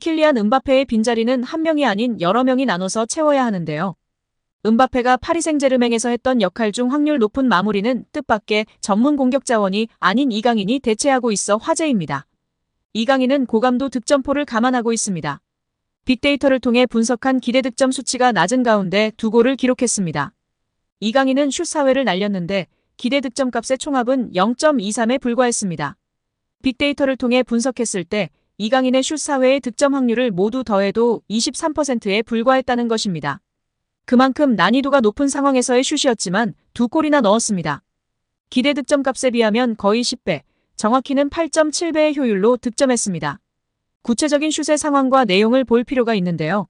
킬리안 음바페의 빈자리는 한 명이 아닌 여러 명이 나눠서 채워야 하는데요. 음바페가 파리 생제르맹에서 했던 역할 중 확률 높은 마무리는 뜻밖의 전문 공격 자원이 아닌 이강인이 대체하고 있어 화제입니다. 이강인은 고감도 득점포를 감안하고 있습니다. 빅데이터를 통해 분석한 기대 득점 수치가 낮은 가운데 2골을 기록했습니다. 이강인은 슛 4회를 날렸는데 기대 득점값의 총합은 0.23에 불과했습니다. 빅데이터를 통해 분석했을 때 이강인의 슛 4회의 득점 확률을 모두 더해도 23%에 불과했다는 것입니다. 그만큼 난이도가 높은 상황에서의 슛이었지만 2골이나 넣었습니다. 기대 득점값에 비하면 거의 10배, 정확히는 8.7배의 효율로 득점했습니다. 구체적인 슛의 상황과 내용을 볼 필요가 있는데요.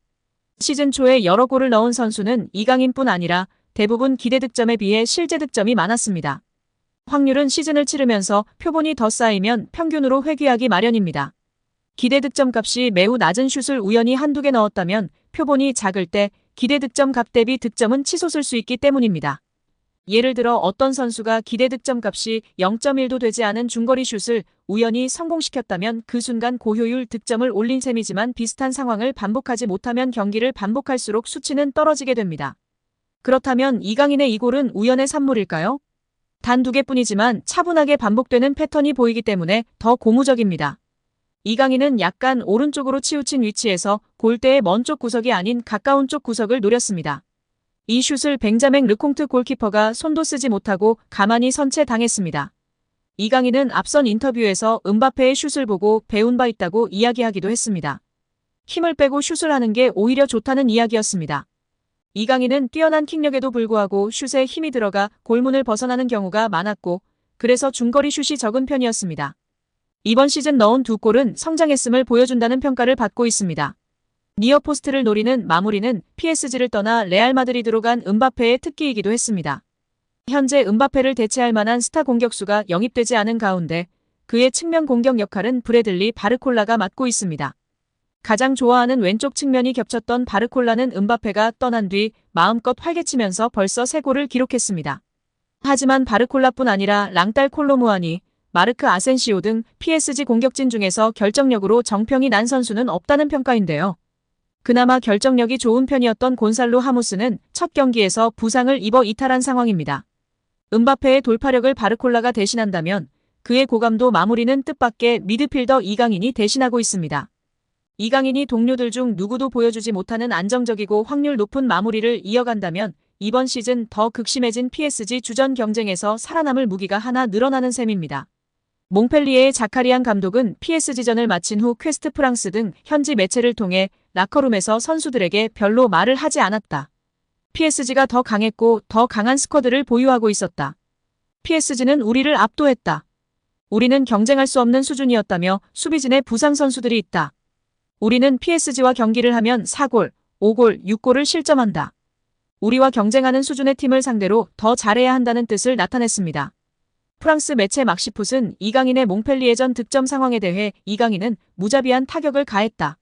시즌 초에 여러 골을 넣은 선수는 이강인뿐 아니라 대부분 기대 득점에 비해 실제 득점이 많았습니다. 확률은 시즌을 치르면서 표본이 더 쌓이면 평균으로 회귀하기 마련입니다. 기대 득점값이 매우 낮은 슛을 우연히 한두 개 넣었다면 표본이 작을 때 기대 득점값 대비 득점은 치솟을 수 있기 때문입니다. 예를 들어 어떤 선수가 기대 득점값이 0.1도 되지 않은 중거리 슛을 우연히 성공시켰다면 그 순간 고효율 득점을 올린 셈이지만 비슷한 상황을 반복하지 못하면 경기를 반복할수록 수치는 떨어지게 됩니다. 그렇다면 이강인의 이 골은 우연의 산물일까요? 단 2개뿐이지만 차분하게 반복되는 패턴이 보이기 때문에 더 고무적입니다. 이강인은 약간 오른쪽으로 치우친 위치에서 골대의 먼 쪽 구석이 아닌 가까운 쪽 구석을 노렸습니다. 이 슛을 벤자맹 르콩트 골키퍼가 손도 쓰지 못하고 가만히 선체당했습니다. 이강인은 앞선 인터뷰에서 음바페의 슛을 보고 배운 바 있다고 이야기하기도 했습니다. 힘을 빼고 슛을 하는 게 오히려 좋다는 이야기였습니다. 이강인은 뛰어난 킥력에도 불구하고 슛에 힘이 들어가 골문을 벗어나는 경우가 많았고 그래서 중거리 슛이 적은 편이었습니다. 이번 시즌 넣은 2골은 성장했음을 보여준다는 평가를 받고 있습니다. 니어포스트를 노리는 마무리는 PSG를 떠나 레알 마드리드로 간 음바페의 특기이기도 했습니다. 현재 음바페를 대체할 만한 스타 공격수가 영입되지 않은 가운데 그의 측면 공격 역할은 브래들리 바르콜라가 맡고 있습니다. 가장 좋아하는 왼쪽 측면이 겹쳤던 바르콜라는 음바페가 떠난 뒤 마음껏 활개치면서 벌써 3골을 기록했습니다. 하지만 바르콜라뿐 아니라 랑딸 콜로무아니, 마르크 아센시오 등 PSG 공격진 중에서 결정력으로 정평이 난 선수는 없다는 평가인데요. 그나마 결정력이 좋은 편이었던 곤살로 하무스는 첫 경기에서 부상을 입어 이탈한 상황입니다. 음바페의 돌파력을 바르콜라가 대신한다면 그의 고감도 마무리는 뜻밖의 미드필더 이강인이 대신하고 있습니다. 이강인이 동료들 중 누구도 보여주지 못하는 안정적이고 확률 높은 마무리를 이어간다면 이번 시즌 더 극심해진 PSG 주전 경쟁에서 살아남을 무기가 하나 늘어나는 셈입니다. 몽펠리에의 자카리안 감독은 PSG전을 마친 후 퀘스트 프랑스 등 현지 매체를 통해 라커룸에서 선수들에게 별로 말을 하지 않았다. PSG가 더 강했고 더 강한 스쿼드를 보유하고 있었다. PSG는 우리를 압도했다. 우리는 경쟁할 수 없는 수준이었다며 수비진에 부상 선수들이 있다. 우리는 PSG와 경기를 하면 4골, 5골, 6골을 실점한다. 우리와 경쟁하는 수준의 팀을 상대로 더 잘해야 한다는 뜻을 나타냈습니다. 프랑스 매체 막시풋은 이강인의 몽펠리에전 득점 상황에 대해 이강인은 무자비한 타격을 가했다.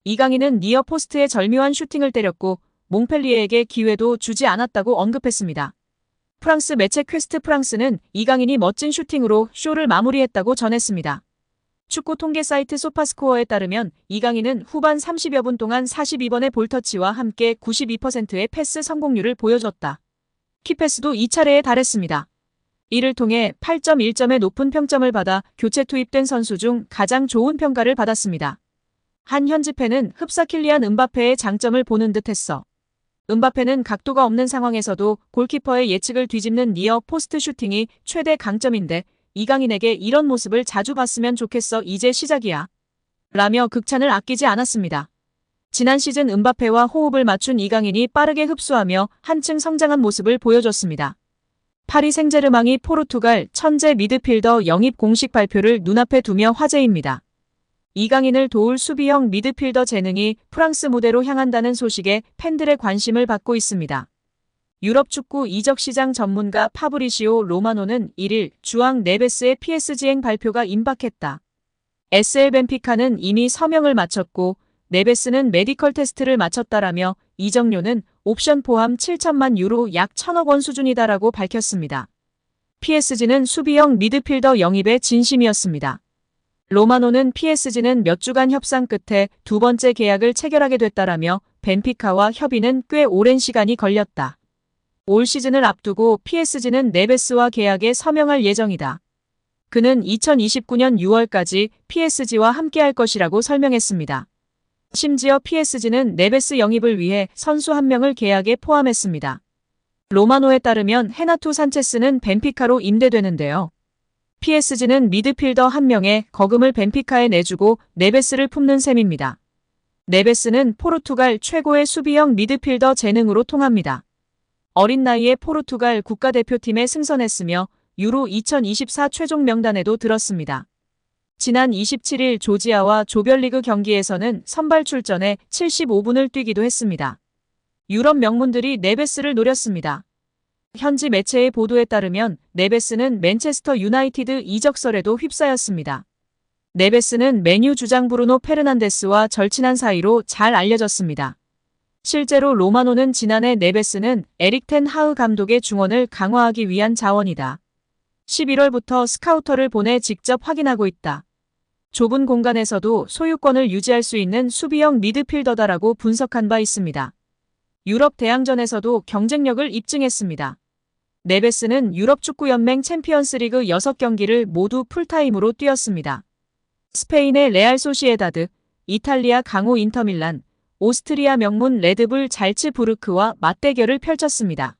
이강인은 니어 포스트에 절묘한 슈팅을 때렸고 몽펠리에에게 기회도 주지 않았다고 언급했습니다. 프랑스 매체 퀘스트 프랑스는 이강인이 멋진 슈팅으로 쇼를 마무리했다고 전했습니다. 축구 통계 사이트 소파스코어에 따르면 이강인은 후반 30여 분 동안 42번의 볼터치와 함께 92%의 패스 성공률을 보여줬다. 키패스도 2차례에 달했습니다. 이를 통해 8.1점의 높은 평점을 받아 교체 투입된 선수 중 가장 좋은 평가를 받았습니다. 한 현지 팬은 흡사 킬리안 음바페의 장점을 보는 듯했어. 음바페는 각도가 없는 상황에서도 골키퍼의 예측을 뒤집는 니어 포스트 슈팅이 최대 강점인데 이강인에게 이런 모습을 자주 봤으면 좋겠어. 이제 시작이야. 라며 극찬을 아끼지 않았습니다. 지난 시즌 음바페와 호흡을 맞춘 이강인이 빠르게 흡수하며 한층 성장한 모습을 보여줬습니다. 파리 생제르맹이 포르투갈 천재 미드필더 영입 공식 발표를 눈앞에 두며 화제입니다. 이강인을 도울 수비형 미드필더 재능이 프랑스 무대로 향한다는 소식에 팬들의 관심을 받고 있습니다. 유럽 축구 이적 시장 전문가 파브리시오 로마노는 1일 주앙 네베스의 PSG행 발표가 임박했다. SL 벤피카는 이미 서명을 마쳤고 네베스는 메디컬 테스트를 마쳤다라며 이적료는 옵션 포함 7천만 유로 약 1,000억 원 수준이다라고 밝혔습니다. PSG는 수비형 미드필더 영입에 진심이었습니다. 로마노는 PSG는 몇 주간 협상 끝에 두 번째 계약을 체결하게 됐다라며 벤피카와 협의는 꽤 오랜 시간이 걸렸다. 올 시즌을 앞두고 PSG는 네베스와 계약에 서명할 예정이다. 그는 2029년 6월까지 PSG와 함께할 것이라고 설명했습니다. 심지어 PSG는 네베스 영입을 위해 선수 한 명을 계약에 포함했습니다. 로마노에 따르면 헤나투 산체스는 벤피카로 임대되는데요. PSG는 미드필더 한 명에 거금을 벤피카에 내주고 네베스를 품는 셈입니다. 네베스는 포르투갈 최고의 수비형 미드필더 재능으로 통합니다. 어린 나이에 포르투갈 국가대표팀에 승선했으며 유로 2024 최종 명단에도 들었습니다. 지난 27일 조지아와 조별리그 경기에서는 선발 출전해 75분을 뛰기도 했습니다. 유럽 명문들이 네베스를 노렸습니다. 현지 매체의 보도에 따르면 네베스는 맨체스터 유나이티드 이적설에도 휩싸였습니다. 네베스는 맨유 주장 브루노 페르난데스와 절친한 사이로 잘 알려졌습니다. 실제로 로마노는 지난해 네베스는 에릭 텐 하흐 감독의 중원을 강화하기 위한 자원이다. 11월부터 스카우터를 보내 직접 확인하고 있다. 좁은 공간에서도 소유권을 유지할 수 있는 수비형 미드필더다라고 분석한 바 있습니다. 유럽 대항전에서도 경쟁력을 입증했습니다. 네베스는 유럽축구연맹 챔피언스리그 6경기를 모두 풀타임으로 뛰었습니다. 스페인의 레알 소시에다드, 이탈리아 강호 인터밀란, 오스트리아 명문 레드불 잘츠부르크와 맞대결을 펼쳤습니다.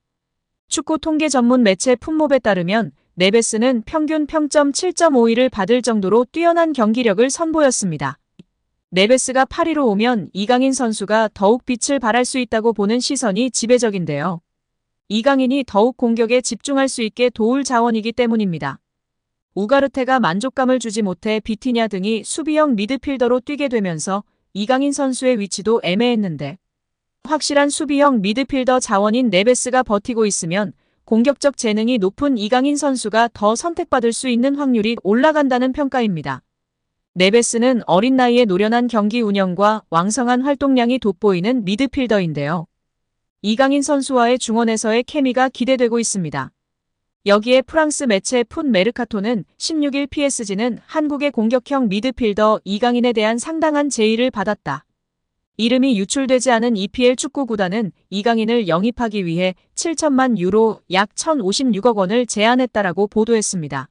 축구 통계 전문 매체 풋몹에 따르면 네베스는 평균 평점 7.52를 받을 정도로 뛰어난 경기력을 선보였습니다. 네베스가 파리로 오면 이강인 선수가 더욱 빛을 발할 수 있다고 보는 시선이 지배적인데요. 이강인이 더욱 공격에 집중할 수 있게 도울 자원이기 때문입니다. 우가르테가 만족감을 주지 못해 비티냐 등이 수비형 미드필더로 뛰게 되면서 이강인 선수의 위치도 애매했는데 확실한 수비형 미드필더 자원인 네베스가 버티고 있으면 공격적 재능이 높은 이강인 선수가 더 선택받을 수 있는 확률이 올라간다는 평가입니다. 네베스는 어린 나이에 노련한 경기 운영과 왕성한 활동량이 돋보이는 미드필더인데요. 이강인 선수와의 중원에서의 케미가 기대되고 있습니다. 여기에 프랑스 매체 풋 메르카토는 16일 PSG는 한국의 공격형 미드필더 이강인에 대한 상당한 제의를 받았다. 이름이 유출되지 않은 EPL 축구구단은 이강인을 영입하기 위해 7천만 유로 약 1,056억 원을 제안했다라고 보도했습니다.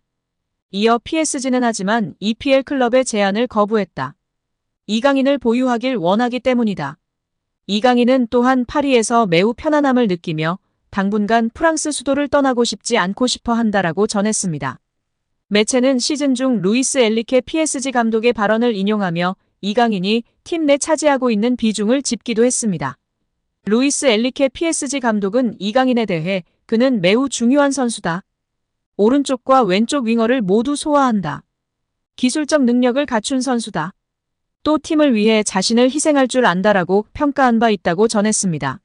이어 PSG는 하지만 EPL 클럽의 제안을 거부했다. 이강인을 보유하길 원하기 때문이다. 이강인은 또한 파리에서 매우 편안함을 느끼며 당분간 프랑스 수도를 떠나고 싶지 않고 싶어 한다라고 전했습니다. 매체는 시즌 중 루이스 엘리케 PSG 감독의 발언을 인용하며 이강인이 팀 내 차지하고 있는 비중을 짚기도 했습니다. 루이스 엘리케 PSG 감독은 이강인에 대해 그는 매우 중요한 선수다. 오른쪽과 왼쪽 윙어를 모두 소화한다. 기술적 능력을 갖춘 선수다. 또 팀을 위해 자신을 희생할 줄 안다라고 평가한 바 있다고 전했습니다.